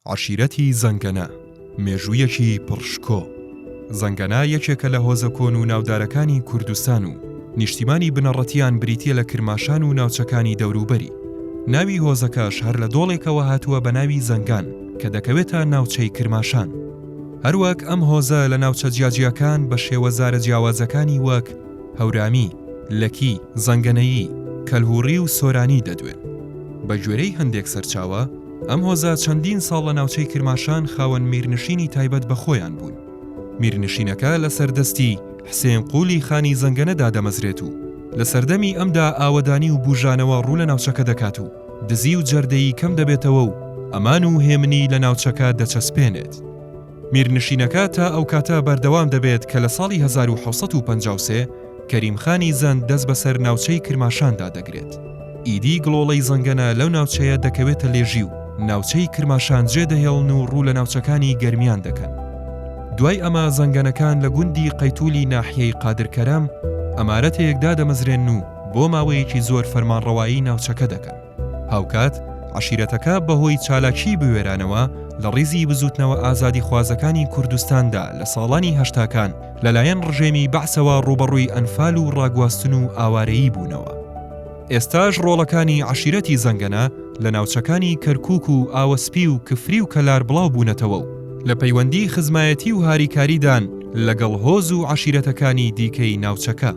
عشیرەتی زەنگەنە، مێژوویەکی پڕشکۆ. زەنگەنە یەکێکە لە هۆزە کۆن و ناودارەکانی کوردستان و نیشتیمانی بنەڕەتیان بریتیە لە کرماشان و ناوچەکانی دەوروبەری. ناوی هۆزەکەش هەر لە دۆڵێکەوە هاتووە بە ناوی زەنگان کە دەکەوێتە ناوچەی کرماشان. هەروەک ئەم هۆزە لە ناوچە جیاجیەکان بە شێوەزارە جیاوازەکانی وەک هەورامی، لەکی، زەنگەنەیی، کەلهوڕی و سۆرانی دەدوێن. بە گوێرەی هەندێک سەرچاوە ئەم هۆزە چەندین ساڵ لە ناوچەی کرماشان خاوەن میرنشینی تایبەت بە خۆیان بوون. میرنشینەکە لە سەردەستی حسێن قوڵی خانی زەنگەنەدا دەمەزرێت و لە سەردەمی ئەمدا ئاوەدانی و بوژانەوە ڕوو لە ناوچەکە دەکات و دزی و جەردەیی کەم دەبێتەوە و ئەمان و هێمنی لە ناوچەکە دەچەسپێنێت. میرنشینەکە تا ئەو کاتە بەردەوام دەبێت کە لە ساڵی 1953 کەریمخانی زەند دەست بەسەر ناوچەی کرماشاندا دەگرێت. ئیدی گڵۆڵەی زەنگەنە لەو ناوچەیە دەکەوێتە لێژی و ناوچەی کرماشان جێدەهێڵن و ڕوو لە ناوچەکانی گەرمیان دەکەن. دوای ئەمە زەنگەنەکان لە گوندی قەیتولی ناحیەی قادرکەرام ئەمارەتێکدا دەمەزرێن و بۆ ماوەیەکی زۆر فەرمانڕەوایی ناوچەکە دەکەن. هاوکات عشیرەتەکە بەهۆی چالاکی بوێرانەوە لە ڕیزی بزوتنەوە ئازادی خوازەکانی کوردستاندا لە ساڵانی هەشتاکان لەلایەن ڕژێمی بەعسەوە ڕوبەڕووی ئەنفال و ڕاگواستن و ئاوارەیی بوونەوە. ئێستاش ڕۆڵەکانی عشیرەتی زەنگەنە لە ناوچەکانی کەرکووک و ئاوەسپی و کفری و کەلار بڵاو بوونەتەوە و لە پەیوەندی خزمایەتی و هاریکاریدان لەگەڵ هۆز و عشیرەتەکانی دیکەی ناوچەکە.